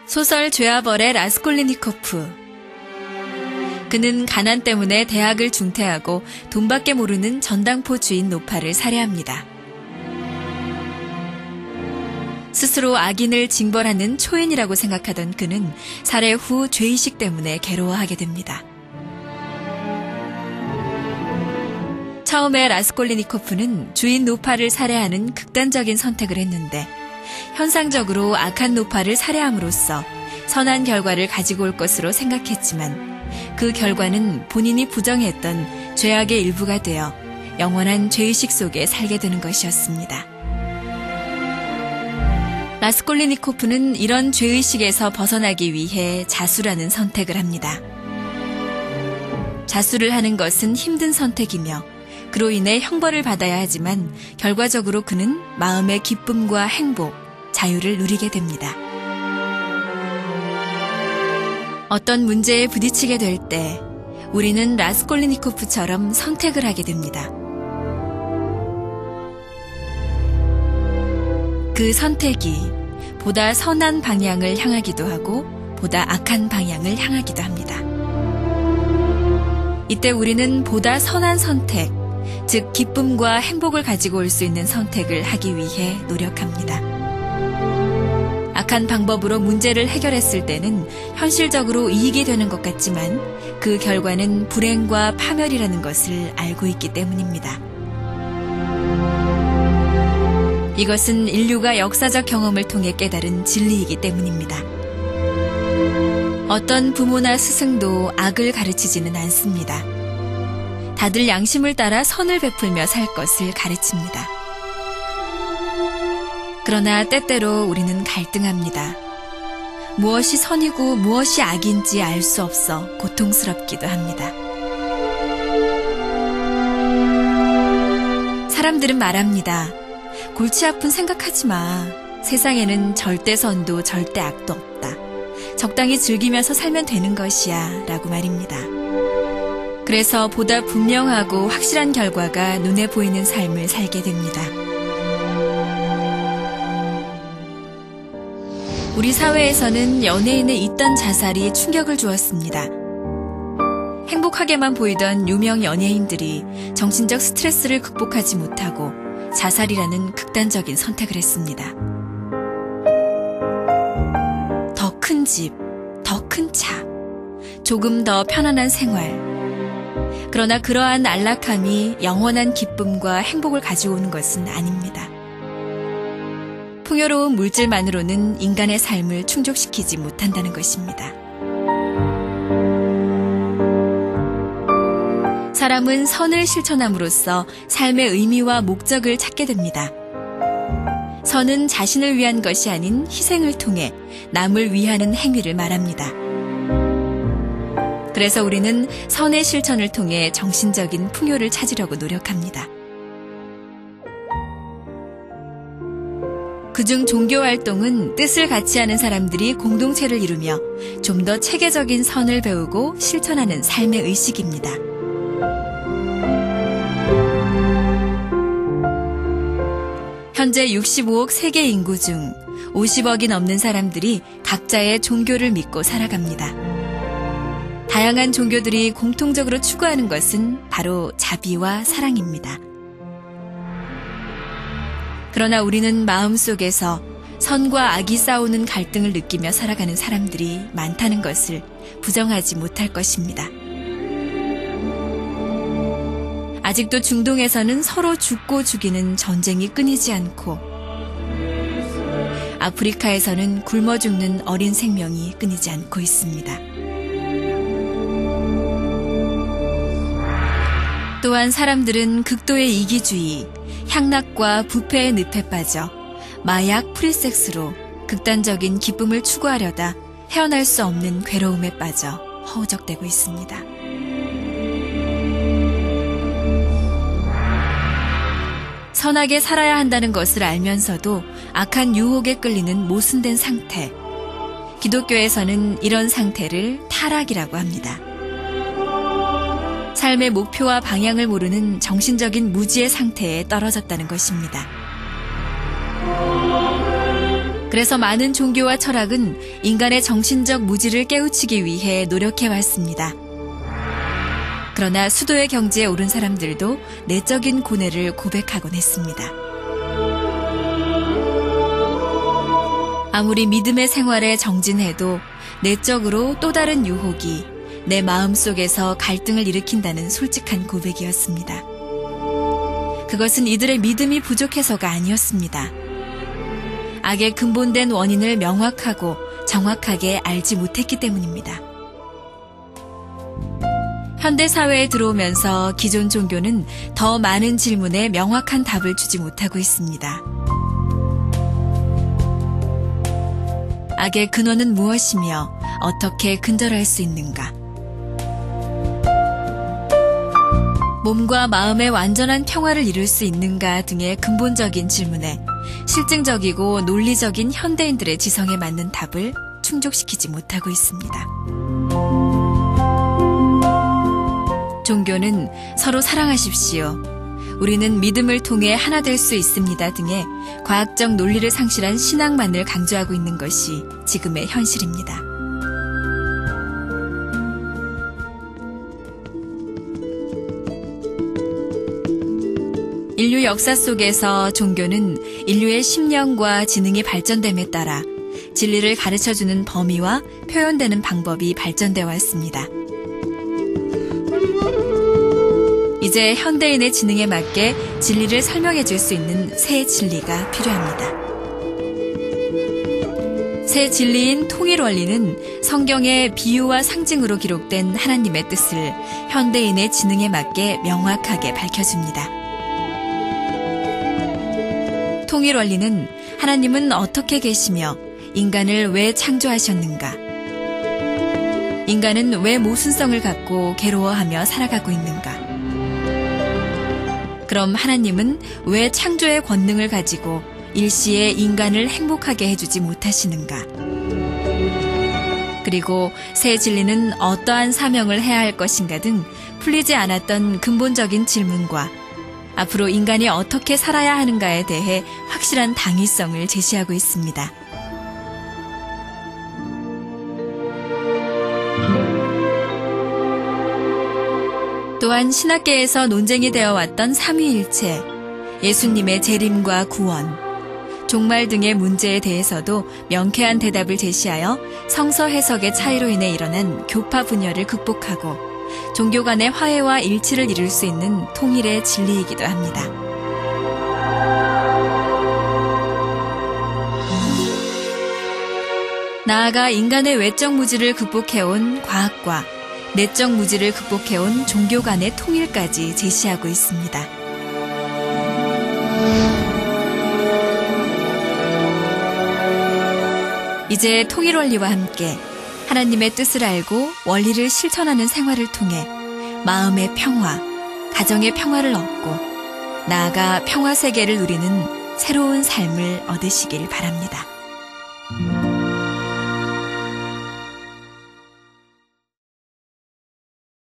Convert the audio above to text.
소설 죄와벌의 라스콜리니코프. 그는 가난 때문에 대학을 중퇴하고 돈밖에 모르는 전당포 주인 노파를 살해합니다. 스스로 악인을 징벌하는 초인이라고 생각하던 그는 살해 후 죄의식 때문에 괴로워하게 됩니다. 처음에 라스콜리니코프는 주인 노파를 살해하는 극단적인 선택을 했는데 현상적으로 악한 노파를 살해함으로써 선한 결과를 가지고 올 것으로 생각했지만 그 결과는 본인이 부정했던 죄악의 일부가 되어 영원한 죄의식 속에 살게 되는 것이었습니다. 라스콜리니코프는 이런 죄의식에서 벗어나기 위해 자수라는 선택을 합니다. 자수를 하는 것은 힘든 선택이며 그로 인해 형벌을 받아야 하지만 결과적으로 그는 마음의 기쁨과 행복, 자유를 누리게 됩니다. 어떤 문제에 부딪히게 될 때 우리는 라스콜리니코프처럼 선택을 하게 됩니다. 그 선택이 보다 선한 방향을 향하기도 하고 보다 악한 방향을 향하기도 합니다. 이때 우리는 보다 선한 선택, 즉 기쁨과 행복을 가지고 올 수 있는 선택을 하기 위해 노력합니다. 악한 방법으로 문제를 해결했을 때는 현실적으로 이익이 되는 것 같지만 그 결과는 불행과 파멸이라는 것을 알고 있기 때문입니다. 이것은 인류가 역사적 경험을 통해 깨달은 진리이기 때문입니다. 어떤 부모나 스승도 악을 가르치지는 않습니다. 다들 양심을 따라 선을 베풀며 살 것을 가르칩니다. 그러나 때때로 우리는 갈등합니다. 무엇이 선이고 무엇이 악인지 알 수 없어 고통스럽기도 합니다. 사람들은 말합니다. 골치 아픈 생각하지 마. 세상에는 절대 선도 절대 악도 없다. 적당히 즐기면서 살면 되는 것이야 라고 말입니다. 그래서 보다 분명하고 확실한 결과가 눈에 보이는 삶을 살게 됩니다. 우리 사회에서는 연예인의 이딴 자살이 충격을 주었습니다. 행복하게만 보이던 유명 연예인들이 정신적 스트레스를 극복하지 못하고 자살이라는 극단적인 선택을 했습니다. 더 큰 집, 더 큰 차, 조금 더 편안한 생활. 그러나 그러한 안락함이 영원한 기쁨과 행복을 가져오는 것은 아닙니다. 풍요로운 물질만으로는 인간의 삶을 충족시키지 못한다는 것입니다. 사람은 선을 실천함으로써 삶의 의미와 목적을 찾게 됩니다. 선은 자신을 위한 것이 아닌 희생을 통해 남을 위하는 행위를 말합니다. 그래서 우리는 선의 실천을 통해 정신적인 풍요를 찾으려고 노력합니다. 그중 종교활동은 뜻을 같이 하는 사람들이 공동체를 이루며 좀 더 체계적인 선을 배우고 실천하는 삶의 의식입니다. 현재 65억 세계 인구 중 50억이 넘는 사람들이 각자의 종교를 믿고 살아갑니다. 다양한 종교들이 공통적으로 추구하는 것은 바로 자비와 사랑입니다. 그러나 우리는 마음속에서 선과 악이 싸우는 갈등을 느끼며 살아가는 사람들이 많다는 것을 부정하지 못할 것입니다. 아직도 중동에서는 서로 죽고 죽이는 전쟁이 끊이지 않고 아프리카에서는 굶어 죽는 어린 생명이 끊이지 않고 있습니다. 또한 사람들은 극도의 이기주의, 향락과 부패의 늪에 빠져 마약, 프리섹스로 극단적인 기쁨을 추구하려다 헤어날 수 없는 괴로움에 빠져 허우적대고 있습니다. 선하게 살아야 한다는 것을 알면서도 악한 유혹에 끌리는 모순된 상태. 기독교에서는 이런 상태를 타락이라고 합니다. 삶의 목표와 방향을 모르는 정신적인 무지의 상태에 떨어졌다는 것입니다. 그래서 많은 종교와 철학은 인간의 정신적 무지를 깨우치기 위해 노력해왔습니다. 그러나 수도의 경지에 오른 사람들도 내적인 고뇌를 고백하곤 했습니다. 아무리 믿음의 생활에 정진해도 내적으로 또 다른 유혹이 내 마음속에서 갈등을 일으킨다는 솔직한 고백이었습니다. 그것은 이들의 믿음이 부족해서가 아니었습니다. 악의 근본된 원인을 명확하고 정확하게 알지 못했기 때문입니다. 현대사회에 들어오면서 기존 종교는 더 많은 질문에 명확한 답을 주지 못하고 있습니다. 악의 근원은 무엇이며 어떻게 근절할 수 있는가? 몸과 마음의 완전한 평화를 이룰 수 있는가 등의 근본적인 질문에 실증적이고 논리적인 현대인들의 지성에 맞는 답을 충족시키지 못하고 있습니다. 종교는 서로 사랑하십시오. 우리는 믿음을 통해 하나 될 수 있습니다 등의 과학적 논리를 상실한 신앙만을 강조하고 있는 것이 지금의 현실입니다. 인류 역사 속에서 종교는 인류의 심령과 지능이 발전됨에 따라 진리를 가르쳐주는 범위와 표현되는 방법이 발전되어 왔습니다. 이제 현대인의 지능에 맞게 진리를 설명해 줄 수 있는 새 진리가 필요합니다. 새 진리인 통일 원리는 성경의 비유와 상징으로 기록된 하나님의 뜻을 현대인의 지능에 맞게 명확하게 밝혀줍니다. 통일 원리는 하나님은 어떻게 계시며 인간을 왜 창조하셨는가? 인간은 왜 모순성을 갖고 괴로워하며 살아가고 있는가? 그럼 하나님은 왜 창조의 권능을 가지고 일시에 인간을 행복하게 해주지 못하시는가? 그리고 새 진리는 어떠한 사명을 해야 할 것인가 등 풀리지 않았던 근본적인 질문과 앞으로 인간이 어떻게 살아야 하는가에 대해 확실한 당위성을 제시하고 있습니다. 또한 신학계에서 논쟁이 되어 왔던 삼위일체, 예수님의 재림과 구원, 종말 등의 문제에 대해서도 명쾌한 대답을 제시하여 성서 해석의 차이로 인해 일어난 교파 분열을 극복하고 종교 간의 화해와 일치를 이룰 수 있는 통일의 진리이기도 합니다. 나아가 인간의 외적 무지를 극복해온 과학과 내적 무지를 극복해온 종교 간의 통일까지 제시하고 있습니다. 이제 통일 원리와 함께 하나님의 뜻을 알고 원리를 실천하는 생활을 통해 마음의 평화, 가정의 평화를 얻고 나아가 평화 세계를 누리는 새로운 삶을 얻으시길 바랍니다.